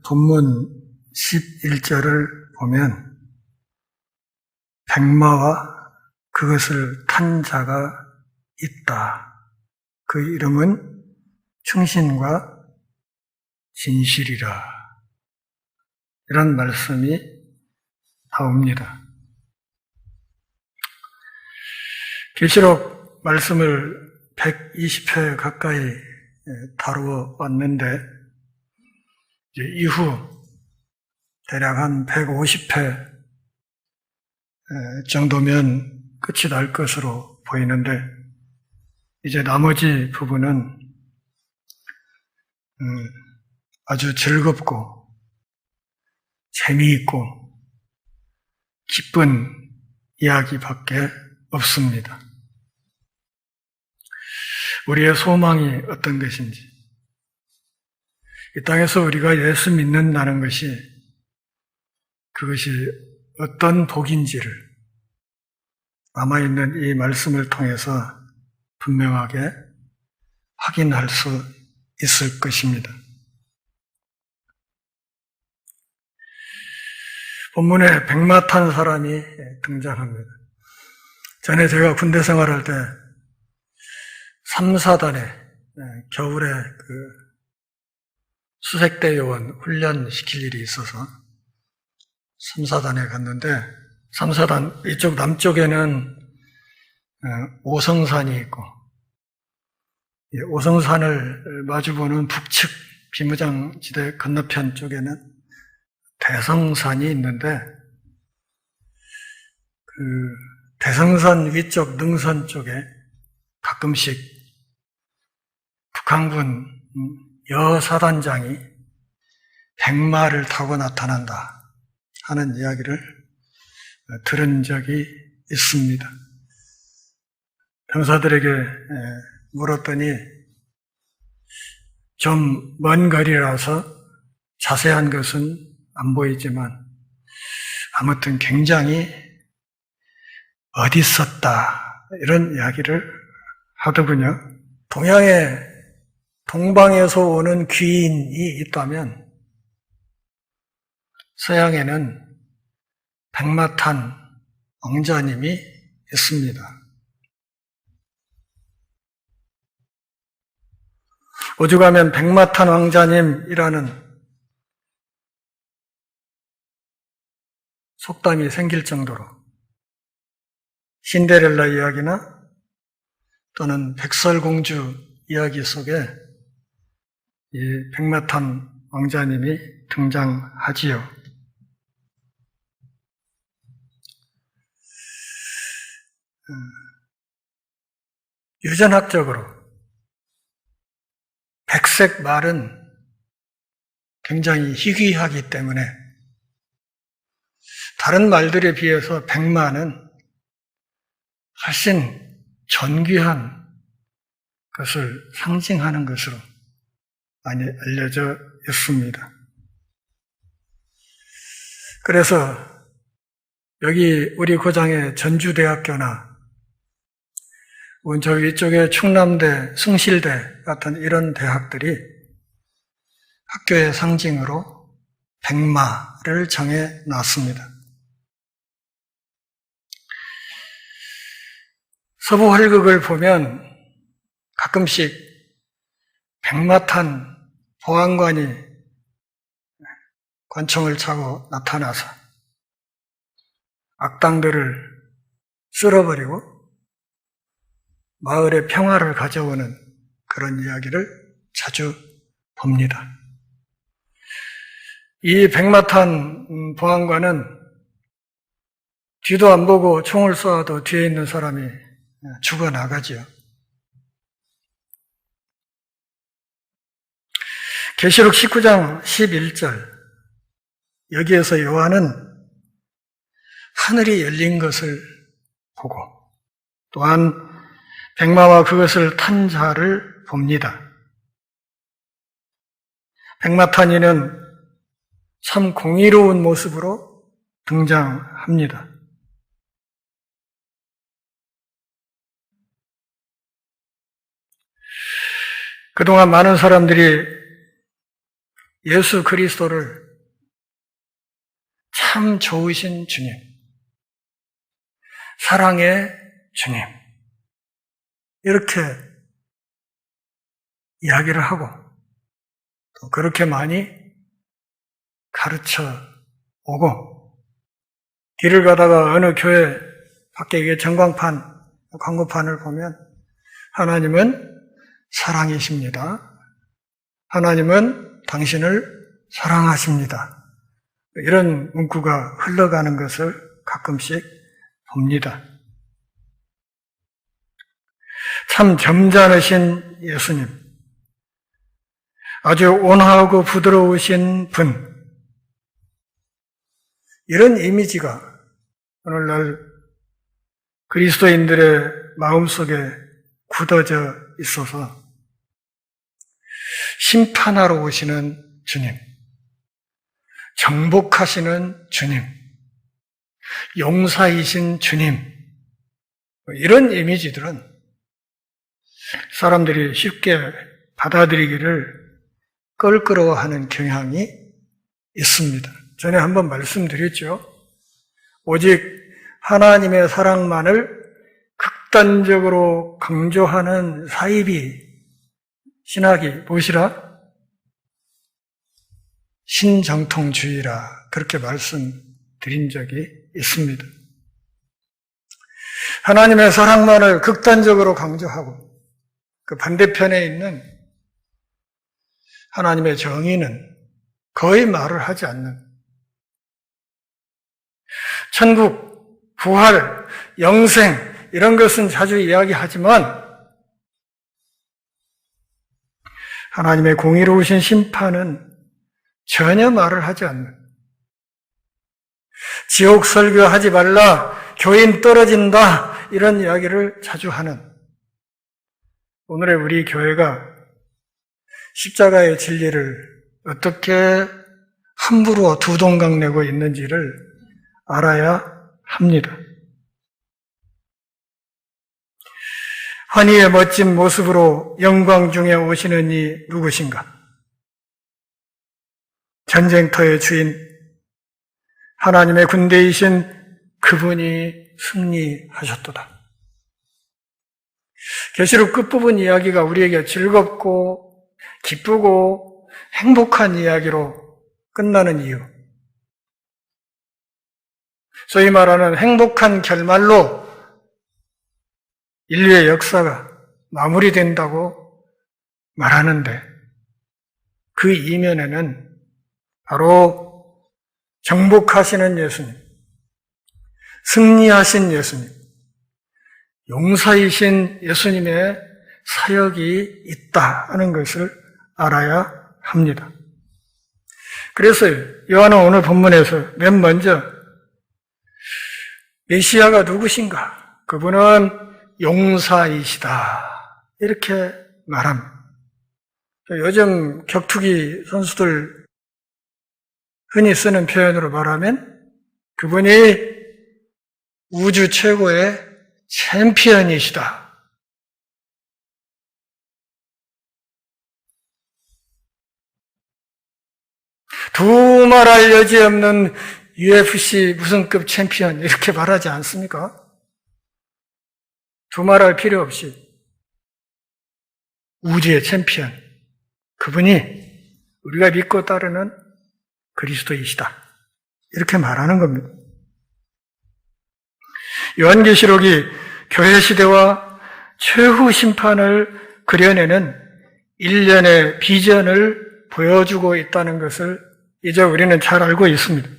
본문 11절을 보면 백마와 그것을 탄 자가 있다. 그 이름은 충신과 진실이라. 이런 말씀이 나옵니다. 계시록 말씀을 120회 가까이 다루어 왔는데 이후 대략 한 150회 정도면 끝이 날 것으로 보이는데 이제 나머지 부분은 아주 즐겁고 재미있고 기쁜 이야기밖에 없습니다. 우리의 소망이 어떤 것인지, 이 땅에서 우리가 예수 믿는다는 것이 그것이 어떤 복인지를 남아있는 이 말씀을 통해서 분명하게 확인할 수 있을 것입니다. 본문에 백마 탄 사람이 등장합니다. 전에 제가 군대 생활할 때 3, 4단에 겨울에 수색대 요원 훈련 시킬 일이 있어서 3, 4단에 갔는데 3, 4단 이쪽 남쪽에는 오성산이 있고 오성산을 마주보는 북측 비무장지대 건너편 쪽에는 대성산이 있는데 그 대성산 위쪽 능선 쪽에 가끔씩 북한군 여사단장이 백마를 타고 나타난다 하는 이야기를 들은 적이 있습니다. 병사들에게 물었더니 좀 먼 거리라서 자세한 것은 안 보이지만 아무튼 굉장히 어디 있었다 이런 이야기를 하더군요. 동방에서 오는 귀인이 있다면 서양에는 백마 탄 왕자님이 있습니다. 오죽하면 백마 탄 왕자님이라는 속담이 생길 정도로 신데렐라 이야기나 또는 백설공주 이야기 속에 이 백마 탄 왕자님이 등장하지요. 유전학적으로 백색 말은 굉장히 희귀하기 때문에 다른 말들에 비해서 백마는 훨씬 존귀한 것을 상징하는 것으로 많이 알려져 있습니다. 그래서 여기 우리 고장의 전주대학교나 저 위쪽에 충남대, 숭실대 같은 이런 대학들이 학교의 상징으로 백마를 정해 놨습니다. 서부 활극을 보면 가끔씩 백마 탄 보안관이 권총을 차고 나타나서 악당들을 쓸어버리고 마을의 평화를 가져오는 그런 이야기를 자주 봅니다. 이 백마 탄 보안관은 뒤도 안 보고 총을 쏘아도 뒤에 있는 사람이 죽어나가지요. 계시록 19장 11절 여기에서 요한은 하늘이 열린 것을 보고 또한 백마와 그것을 탄 자를 봅니다. 백마 탄 이는 참 공의로운 모습으로 등장합니다. 그동안 많은 사람들이 예수 그리스도를 참 좋으신 주님, 사랑의 주님, 이렇게 이야기를 하고 또 그렇게 많이 가르쳐 오고, 길을 가다가 어느 교회 밖에 이게 전광판, 광고판을 보면 하나님은 사랑이십니다. 하나님은 당신을 사랑하십니다. 이런 문구가 흘러가는 것을 가끔씩 봅니다. 참 점잖으신 예수님, 아주 온화하고 부드러우신 분, 이런 이미지가 오늘날 그리스도인들의 마음속에 굳어져 있어서 심판하러 오시는 주님, 정복하시는 주님, 용사이신 주님, 이런 이미지들은 사람들이 쉽게 받아들이기를 껄끄러워하는 경향이 있습니다. 전에 한번 말씀드렸죠. 오직 하나님의 사랑만을 극단적으로 강조하는 사이비 신학이 무엇이라? 신정통주의라, 그렇게 말씀드린 적이 있습니다. 하나님의 사랑만을 극단적으로 강조하고 그 반대편에 있는 하나님의 정의는 거의 말을 하지 않는, 천국, 부활, 영생 이런 것은 자주 이야기하지만 하나님의 공의로우신 심판은 전혀 말을 하지 않는, 지옥 설교하지 말라, 교인 떨어진다, 이런 이야기를 자주 하는 오늘의 우리 교회가 십자가의 진리를 어떻게 함부로 두 동강 내고 있는지를 알아야 합니다. 환희의 멋진 모습으로 영광 중에 오시는 이 누구신가? 전쟁터의 주인, 하나님의 군대이신 그분이 승리하셨도다. 계시록 끝부분 이야기가 우리에게 즐겁고 기쁘고 행복한 이야기로 끝나는 이유, 소위 말하는 행복한 결말로 인류의 역사가 마무리된다고 말하는데, 그 이면에는 바로 정복하시는 예수님, 승리하신 예수님, 용사이신 예수님의 사역이 있다 하는 것을 알아야 합니다. 그래서 요한은 오늘 본문에서 맨 먼저 메시아가 누구신가? 그분은 용사이시다, 이렇게 말합니다. 요즘 격투기 선수들 흔히 쓰는 표현으로 말하면 그분이 우주 최고의 챔피언이시다. 두말할 여지 없는 UFC 무슨 급 챔피언, 이렇게 말하지 않습니까? 두말할 필요 없이 우주의 챔피언, 그분이 우리가 믿고 따르는 그리스도이시다, 이렇게 말하는 겁니다. 요한계시록이 교회 시대와 최후 심판을 그려내는 일련의 비전을 보여주고 있다는 것을 이제 우리는 잘 알고 있습니다.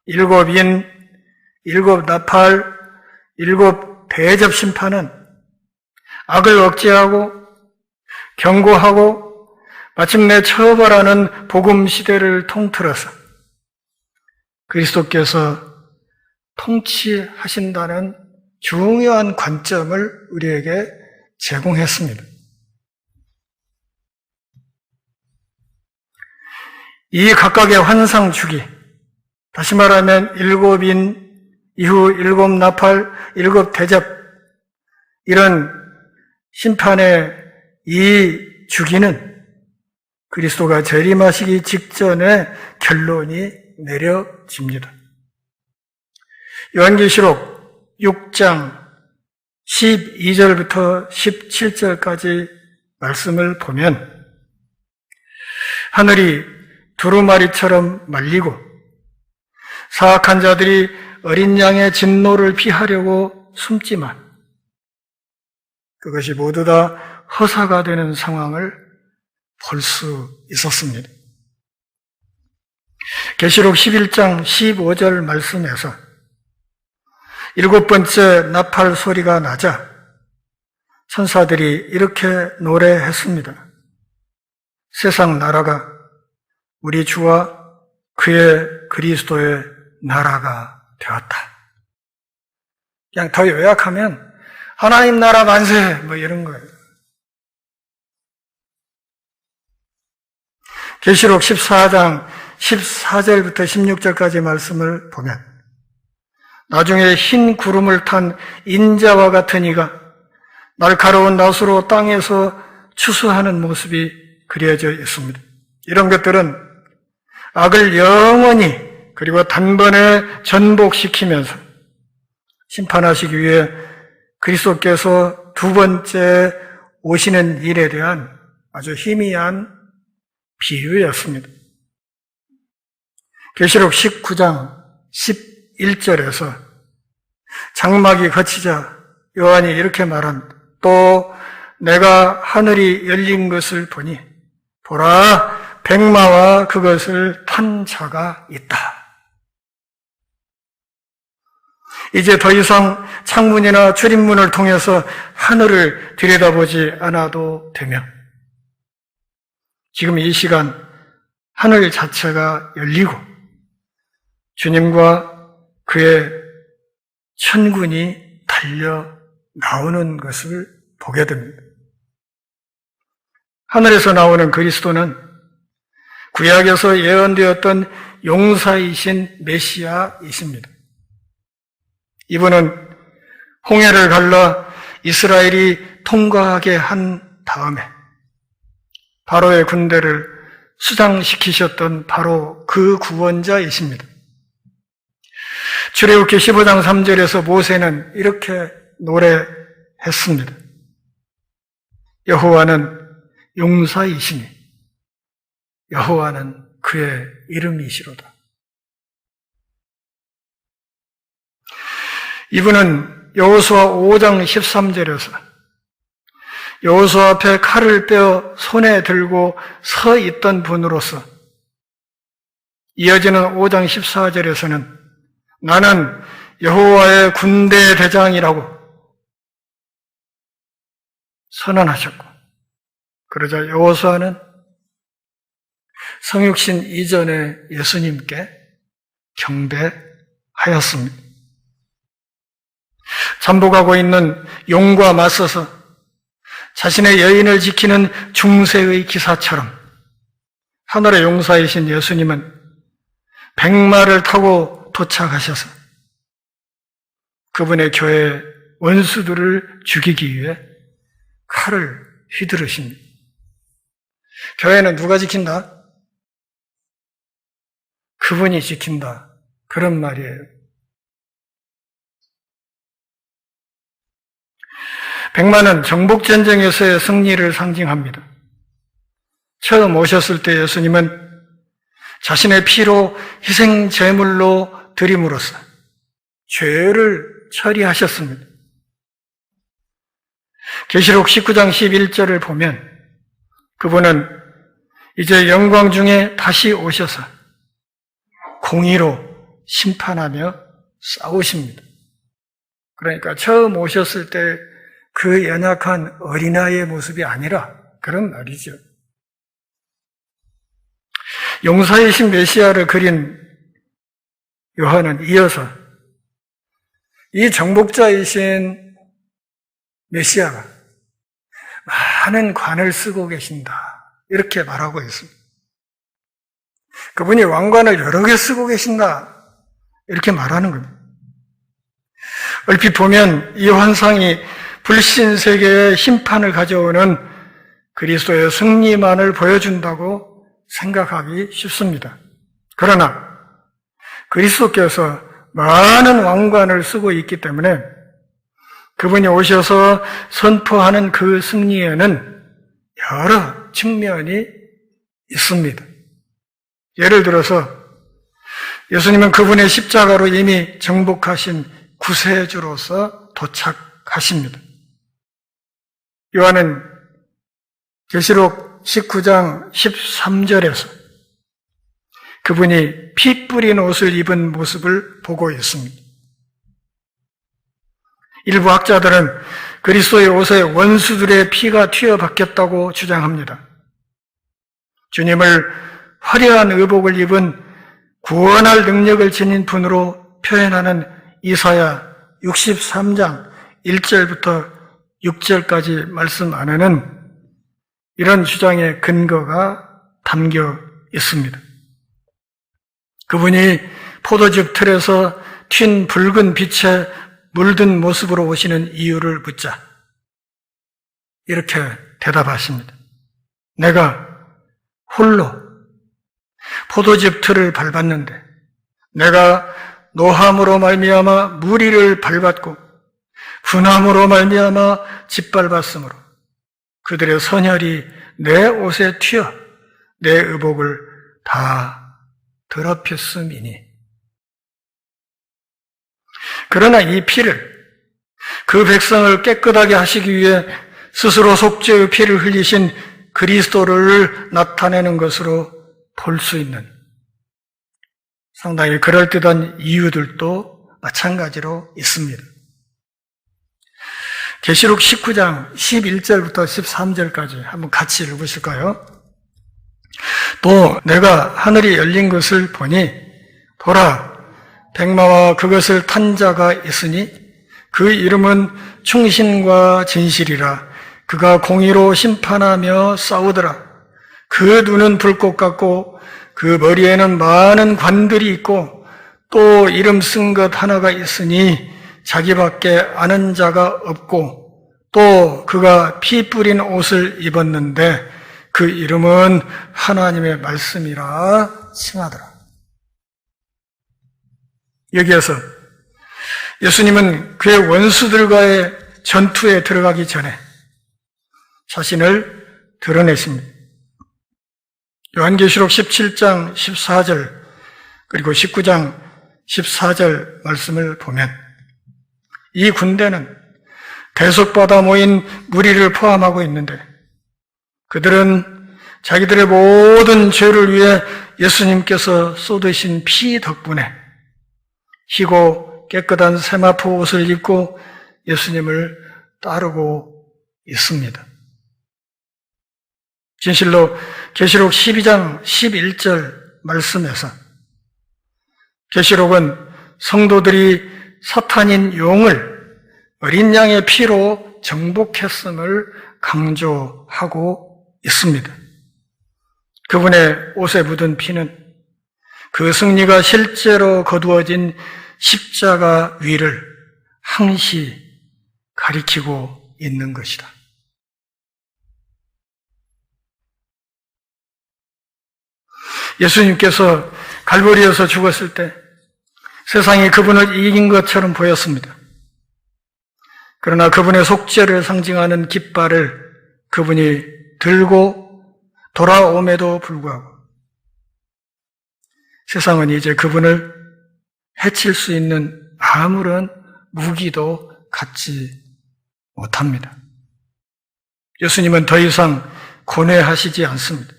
일곱 인, 일곱 나팔, 일곱 대접 심판은 악을 억제하고 경고하고 마침내 처벌하는 복음 시대를 통틀어서 그리스도께서 통치하신다는 중요한 관점을 우리에게 제공했습니다. 이 각각의 환상 주기, 다시 말하면 일곱인 이후 일곱 나팔, 일곱 대접, 이런 심판의 이 주기는 그리스도가 재림하시기 직전에 결론이 내려집니다. 요한계시록 6장 12절부터 17절까지 말씀을 보면 하늘이 두루마리처럼 말리고 사악한 자들이 어린 양의 진노를 피하려고 숨지만 그것이 모두 다 허사가 되는 상황을 볼 수 있었습니다. 계시록 11장 15절 말씀에서 7번째 나팔 소리가 나자 천사들이 이렇게 노래했습니다. 세상 나라가 우리 주와 그의 그리스도의 나라가 되었다. 그냥 더 요약하면 하나님 나라 만세 뭐 이런 거예요. 계시록 14장 14절부터 16절까지 말씀을 보면 나중에 흰 구름을 탄 인자와 같은 이가 날카로운 낫으로 땅에서 추수하는 모습이 그려져 있습니다. 이런 것들은 악을 영원히 그리고 단번에 전복시키면서 심판하시기 위해 그리스도께서 두 번째 오시는 일에 대한 아주 희미한 비유였습니다. 계시록 19장 11절에서 장막이 걷히자 요한이 이렇게 말합니다. 또 내가 하늘이 열린 것을 보니 보라 백마와 그것을 탄 자가 있다. 이제 더 이상 창문이나 출입문을 통해서 하늘을 들여다보지 않아도 되며 지금 이 시간 하늘 자체가 열리고 주님과 그의 천군이 달려 나오는 것을 보게 됩니다. 하늘에서 나오는 그리스도는 구약에서 예언되었던 용사이신 메시아이십니다. 이분은 홍해를 갈라 이스라엘이 통과하게 한 다음에 바로의 군대를 수장시키셨던 바로 그 구원자이십니다. 출애굽기 15장 3절에서 모세는 이렇게 노래했습니다. 여호와는 용사이시니 여호와는 그의 이름이시로다. 이분은 여호수아 5장 13절에서 여호수아 앞에 칼을 빼어 손에 들고 서 있던 분으로서 이어지는 5장 14절에서는 나는 여호와의 군대 대장이라고 선언하셨고 그러자 여호수아는 성육신 이전에 예수님께 경배하였습니다. 잠복하고 있는 용과 맞서서 자신의 여인을 지키는 중세의 기사처럼 하늘의 용사이신 예수님은 백마를 타고 도착하셔서 그분의 교회 원수들을 죽이기 위해 칼을 휘두르십니다. 교회는 누가 지킨다? 그분이 지킨다. 그런 말이에요. 백마는 정복전쟁에서의 승리를 상징합니다. 처음 오셨을 때 예수님은 자신의 피로 희생 제물로 드림으로써 죄를 처리하셨습니다. 계시록 19장 11절을 보면 그분은 이제 영광 중에 다시 오셔서 공의로 심판하며 싸우십니다. 그러니까 처음 오셨을 때 그 연약한 어린아이의 모습이 아니라 그런 말이죠. 용사이신 메시아를 그린 요한은 이어서 이 정복자이신 메시아가 많은 관을 쓰고 계신다. 이렇게 말하고 있습니다. 그분이 왕관을 여러 개 쓰고 계신다. 이렇게 말하는 겁니다. 얼핏 보면 이 환상이 불신 세계의 심판을 가져오는 그리스도의 승리만을 보여준다고 생각하기 쉽습니다. 그러나 그리스도께서 많은 왕관을 쓰고 있기 때문에 그분이 오셔서 선포하는 그 승리에는 여러 측면이 있습니다. 예를 들어서 예수님은 그분의 십자가로 이미 정복하신 구세주로서 도착하십니다. 요한은 계시록 19장 13절에서 그분이 피 뿌린 옷을 입은 모습을 보고 있습니다. 일부 학자들은 그리스도의 옷에 원수들의 피가 튀어박혔다고 주장합니다. 주님을 화려한 의복을 입은 구원할 능력을 지닌 분으로 표현하는 이사야 63장 1절부터 6절까지 말씀 안에는 이런 주장의 근거가 담겨 있습니다. 그분이 포도즙 틀에서 튄 붉은 빛에 물든 모습으로 오시는 이유를 묻자 이렇게 대답하십니다. 내가 홀로 포도즙 틀을 밟았는데 내가 노함으로 말미암아 무리를 밟았고 분함으로 말미암아 짓밟았으므로 그들의 선혈이 내 옷에 튀어 내 의복을 다 더럽혔음이니. 그러나 이 피를 그 백성을 깨끗하게 하시기 위해 스스로 속죄의 피를 흘리신 그리스도를 나타내는 것으로 볼 수 있는 상당히 그럴듯한 이유들도 마찬가지로 있습니다. 계시록 19장 11절부터 13절까지 한번 같이 읽으실까요? 또 내가 하늘이 열린 것을 보니 보라 백마와 그것을 탄 자가 있으니 그 이름은 충신과 진실이라. 그가 공의로 심판하며 싸우더라. 그 눈은 불꽃 같고 그 머리에는 많은 관들이 있고 또 이름 쓴 것 하나가 있으니 자기밖에 아는 자가 없고 또 그가 피 뿌린 옷을 입었는데 그 이름은 하나님의 말씀이라 칭하더라. 여기에서 예수님은 그의 원수들과의 전투에 들어가기 전에 자신을 드러내십니다. 요한계시록 17장 14절 그리고 19장 14절 말씀을 보면 이 군대는 대속받아 모인 무리를 포함하고 있는데 그들은 자기들의 모든 죄를 위해 예수님께서 쏟으신 피 덕분에 희고 깨끗한 세마포 옷을 입고 예수님을 따르고 있습니다. 진실로 계시록 12장 11절 말씀에서 계시록은 성도들이 사탄인 용을 어린 양의 피로 정복했음을 강조하고 있습니다. 그분의 옷에 묻은 피는 그 승리가 실제로 거두어진 십자가 위를 항시 가리키고 있는 것이다. 예수님께서 갈보리에서 죽었을 때 세상이 그분을 이긴 것처럼 보였습니다. 그러나 그분의 속죄를 상징하는 깃발을 그분이 들고 돌아옴에도 불구하고 세상은 이제 그분을 해칠 수 있는 아무런 무기도 갖지 못합니다. 예수님은 더 이상 고뇌하시지 않습니다.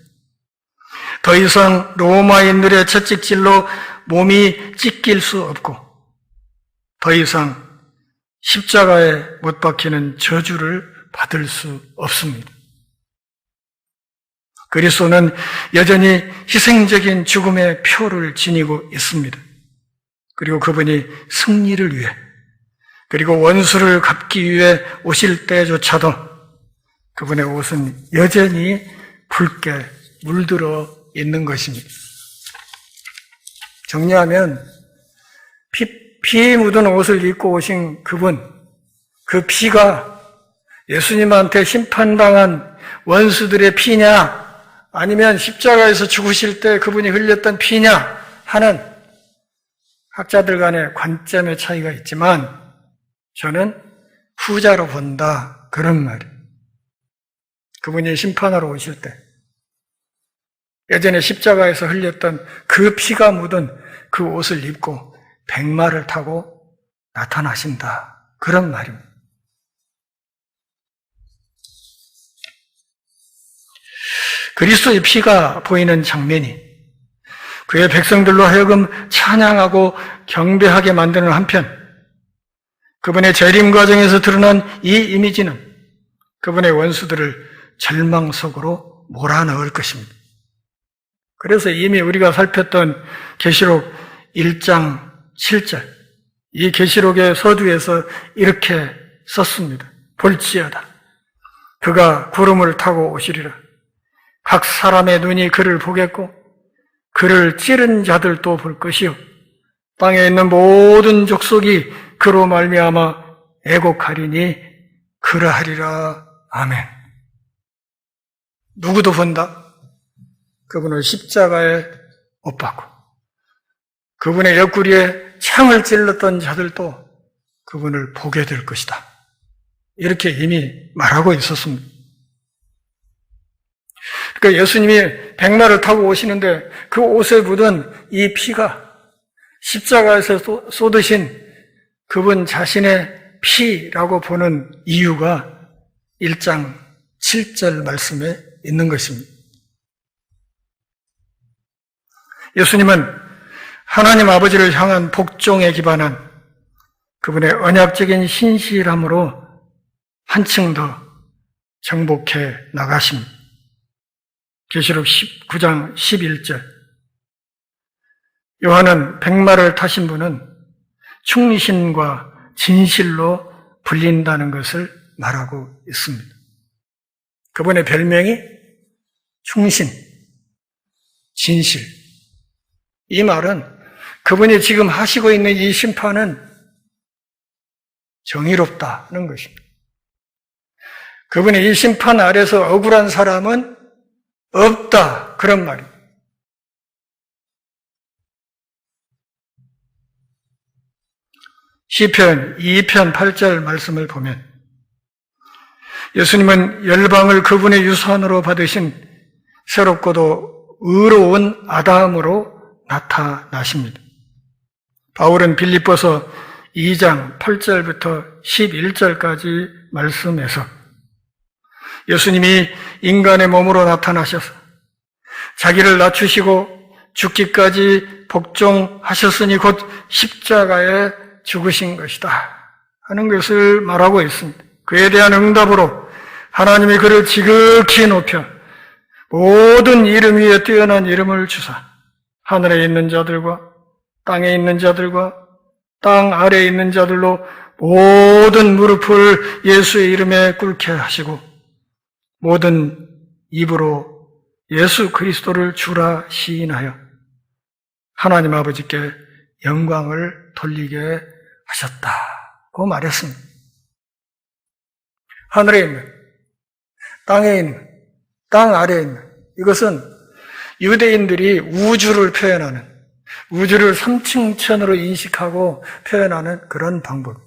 더 이상 로마인들의 채찍질로 몸이 찢길 수 없고 더 이상 십자가에 못 박히는 저주를 받을 수 없습니다. 그리스도는 여전히 희생적인 죽음의 표를 지니고 있습니다. 그리고 그분이 승리를 위해 그리고 원수를 갚기 위해 오실 때조차도 그분의 옷은 여전히 붉게 물들어 있는 것입니다. 정리하면 피 묻은 옷을 입고 오신 그분, 그 피가 예수님한테 심판당한 원수들의 피냐 아니면 십자가에서 죽으실 때 그분이 흘렸던 피냐 하는 학자들 간의 관점의 차이가 있지만 저는 후자로 본다 그런 말이에요. 그분이 심판하러 오실 때 예전에 십자가에서 흘렸던 그 피가 묻은 그 옷을 입고 백마를 타고 나타나신다 그런 말입니다. 그리스도의 피가 보이는 장면이 그의 백성들로 하여금 찬양하고 경배하게 만드는 한편 그분의 재림 과정에서 드러난 이 이미지는 그분의 원수들을 절망 속으로 몰아넣을 것입니다. 그래서 이미 우리가 살폈던 계시록 1장 7절 이 계시록의 서두에서 이렇게 썼습니다. 볼지어다 그가 구름을 타고 오시리라. 각 사람의 눈이 그를 보겠고 그를 찌른 자들도 볼 것이요 땅에 있는 모든 족속이 그로 말미암아 애곡하리니 그러하리라. 아멘. 누구도 본다? 그분을 십자가에 못 박고 그분의 옆구리에 창을 찔렀던 자들도 그분을 보게 될 것이다. 이렇게 이미 말하고 있었습니다. 그러니까 예수님이 백마를 타고 오시는데 그 옷에 묻은 이 피가 십자가에서 쏟으신 그분 자신의 피라고 보는 이유가 1장 7절 말씀에 있는 것입니다. 예수님은 하나님 아버지를 향한 복종에 기반한 그분의 언약적인 신실함으로 한층 더 정복해 나가십니다. 계시록 19장 11절 요한은 백마를 타신 분은 충신과 진실로 불린다는 것을 말하고 있습니다. 그분의 별명이 충신, 진실. 이 말은 그분이 지금 하시고 있는 이 심판은 정의롭다는 것입니다. 그분의 이 심판 아래서 억울한 사람은 없다. 그런 말입니다. 시편 2편 8절 말씀을 보면 예수님은 열방을 그분의 유산으로 받으신 새롭고도 의로운 아담으로 나타나십니다. 바울은 빌립보서 2장 8절부터 11절까지 말씀에서 예수님이 인간의 몸으로 나타나셔서 자기를 낮추시고 죽기까지 복종하셨으니 곧 십자가에 죽으신 것이다 하는 것을 말하고 있습니다. 그에 대한 응답으로 하나님이 그를 지극히 높여 모든 이름 위에 뛰어난 이름을 주사 하늘에 있는 자들과 땅에 있는 자들과 땅 아래에 있는 자들로 모든 무릎을 예수의 이름에 꿇게 하시고 모든 입으로 예수 그리스도를 주라 시인하여 하나님 아버지께 영광을 돌리게 하셨다고 말했습니다. 하늘에 있는, 땅에 있는, 땅 아래에 있는 이것은 유대인들이 우주를 표현하는 우주를 삼층천으로 인식하고 표현하는 그런 방법.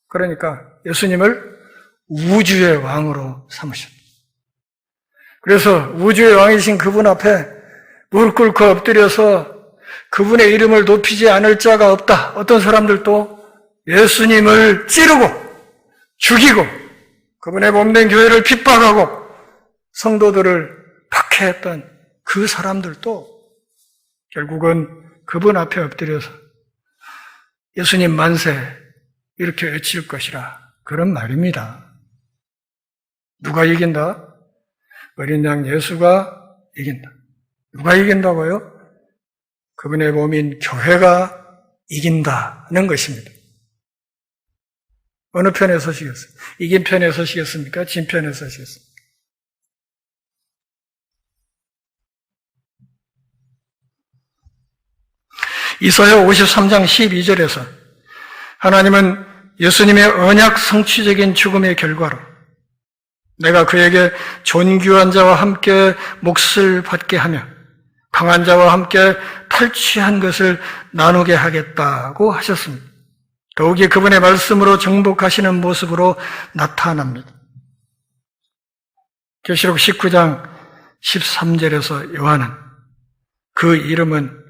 그러니까 예수님을 우주의 왕으로 삼으셨다. 그래서 우주의 왕이신 그분 앞에 무릎 꿇고 엎드려서 그분의 이름을 높이지 않을 자가 없다. 어떤 사람들도 예수님을 찌르고 죽이고 그분의 몸된 교회를 핍박하고 성도들을 박해했던 그 사람들도 결국은 그분 앞에 엎드려서 예수님 만세 이렇게 외칠 것이라 그런 말입니다. 누가 이긴다? 어린 양 예수가 이긴다. 누가 이긴다고요? 그분의 몸인 교회가 이긴다는 것입니다. 어느 편에 서시겠어요? 이긴 편에 서시겠습니까? 진 편에 서시겠습니까? 이사야 53장 12절에서 하나님은 예수님의 언약 성취적인 죽음의 결과로 내가 그에게 존귀한 자와 함께 몫을 받게 하며 강한 자와 함께 탈취한 것을 나누게 하겠다고 하셨습니다. 더욱이 그분의 말씀으로 정복하시는 모습으로 나타납니다. 계시록 19장 13절에서 요한은 그 이름은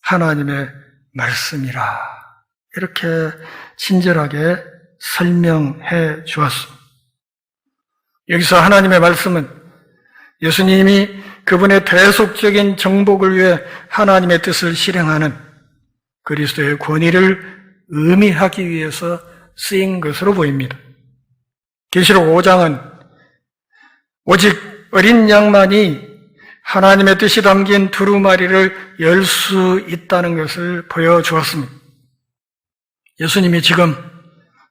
하나님의 말씀이라 이렇게 친절하게 설명해 주었습니다. 여기서 하나님의 말씀은 예수님이 그분의 대속적인 정복을 위해 하나님의 뜻을 실행하는 그리스도의 권위를 의미하기 위해서 쓰인 것으로 보입니다. 계시록 5장은 오직 어린 양만이 하나님의 뜻이 담긴 두루마리를 열 수 있다는 것을 보여주었습니다. 예수님이 지금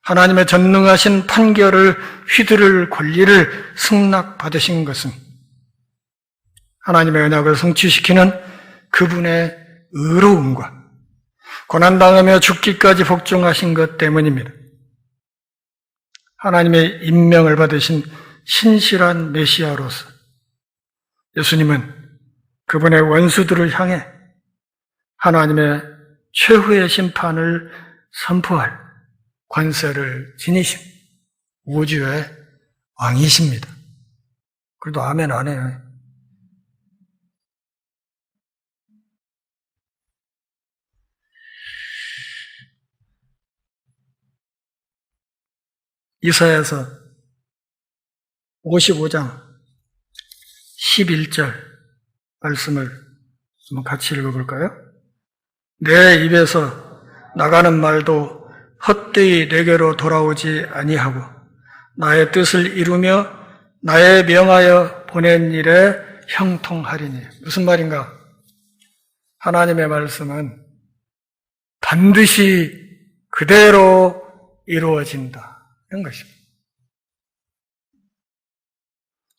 하나님의 전능하신 판결을 휘두를 권리를 승낙받으신 것은 하나님의 언약을 성취시키는 그분의 의로움과 고난당하며 죽기까지 복종하신 것 때문입니다. 하나님의 임명을 받으신 신실한 메시아로서 예수님은 그분의 원수들을 향해 하나님의 최후의 심판을 선포할 관세를 지니신 우주의 왕이십니다. 그래도 아멘 안 해요. 이사야서 55장 11절 말씀을 한번 같이 읽어볼까요? 내 입에서 나가는 말도 헛되이 내게로 돌아오지 아니하고 나의 뜻을 이루며 나의 명하여 보낸 일에 형통하리니. 무슨 말인가? 하나님의 말씀은 반드시 그대로 이루어진다. 이런 것입니다.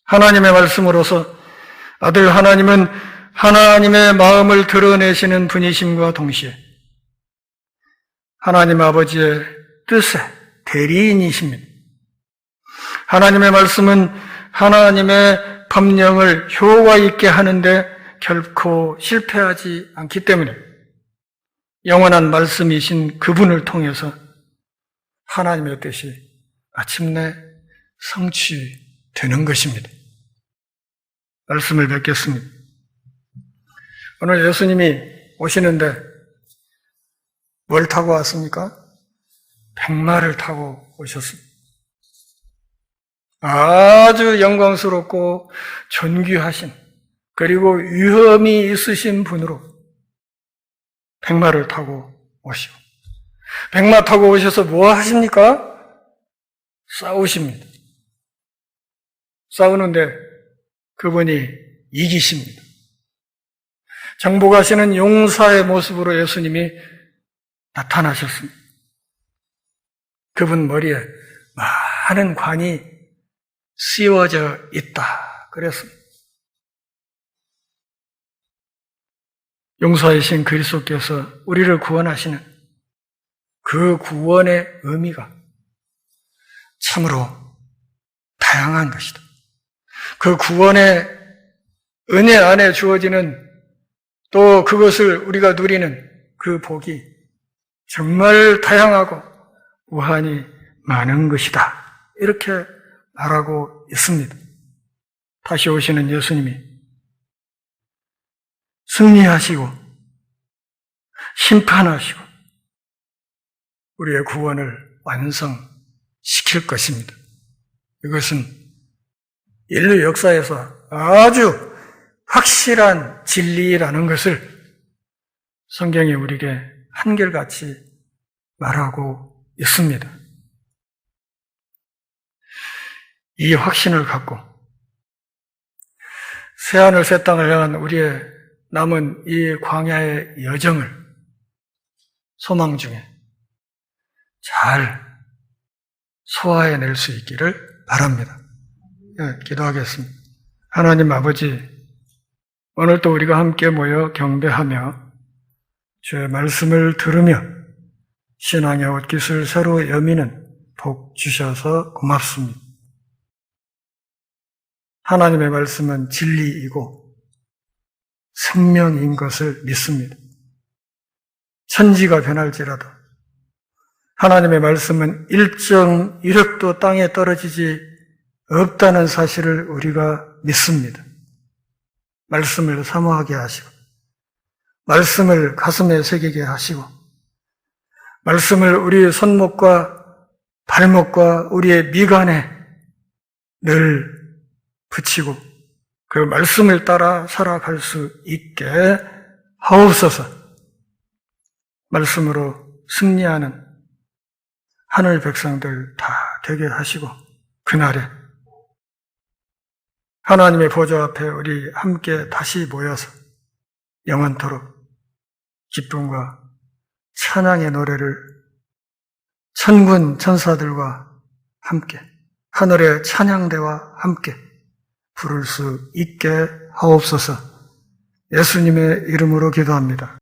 하나님의 말씀으로서 아들 하나님은 하나님의 마음을 드러내시는 분이심과 동시에 하나님 아버지의 뜻의 대리인이십니다. 하나님의 말씀은 하나님의 법령을 효과 있게 하는데 결코 실패하지 않기 때문에 영원한 말씀이신 그분을 통해서 하나님의 뜻이 마침내 성취되는 것입니다. 말씀을 뵙겠습니다. 오늘 예수님이 오시는데 뭘 타고 왔습니까? 백마를 타고 오셨습니다. 아주 영광스럽고 존귀하신 그리고 위엄이 있으신 분으로 백마를 타고 오시고 백마 타고 오셔서 뭐 하십니까? 싸우십니다. 싸우는데 그분이 이기십니다. 정복하시는 용사의 모습으로 예수님이 나타나셨습니다. 그분 머리에 많은 관이 씌워져 있다 그랬습니다. 용사이신 그리스도께서 우리를 구원하시는 그 구원의 의미가 참으로 다양한 것이다. 그 구원의 은혜 안에 주어지는 또 그것을 우리가 누리는 그 복이 정말 다양하고 무한히 많은 것이다. 이렇게 말하고 있습니다. 다시 오시는 예수님이 승리하시고 심판하시고 우리의 구원을 완성시킬 것입니다. 이것은 인류 역사에서 아주 확실한 진리라는 것을 성경이 우리에게 한결같이 말하고 있습니다. 이 확신을 갖고 새하늘 새 땅을 향한 우리의 남은 이 광야의 여정을 소망 중에 잘 소화해낼 수 있기를 바랍니다. 네, 기도하겠습니다. 하나님 아버지, 오늘 또 우리가 함께 모여 경배하며 주의 말씀을 들으며 신앙의 옷깃을 새로 여미는 복 주셔서 고맙습니다. 하나님의 말씀은 진리이고 생명인 것을 믿습니다. 천지가 변할지라도 하나님의 말씀은 일정 이력도 땅에 떨어지지 없다는 사실을 우리가 믿습니다. 말씀을 사모하게 하시고 말씀을 가슴에 새기게 하시고 말씀을 우리의 손목과 발목과 우리의 미간에 늘 붙이고 그 말씀을 따라 살아갈 수 있게 하옵소서. 말씀으로 승리하는 하늘 백성들 다 되게 하시고 그날에 하나님의 보좌 앞에 우리 함께 다시 모여서 영원토록 기쁨과 찬양의 노래를 천군 천사들과 함께 하늘의 찬양대와 함께 부를 수 있게 하옵소서. 예수님의 이름으로 기도합니다.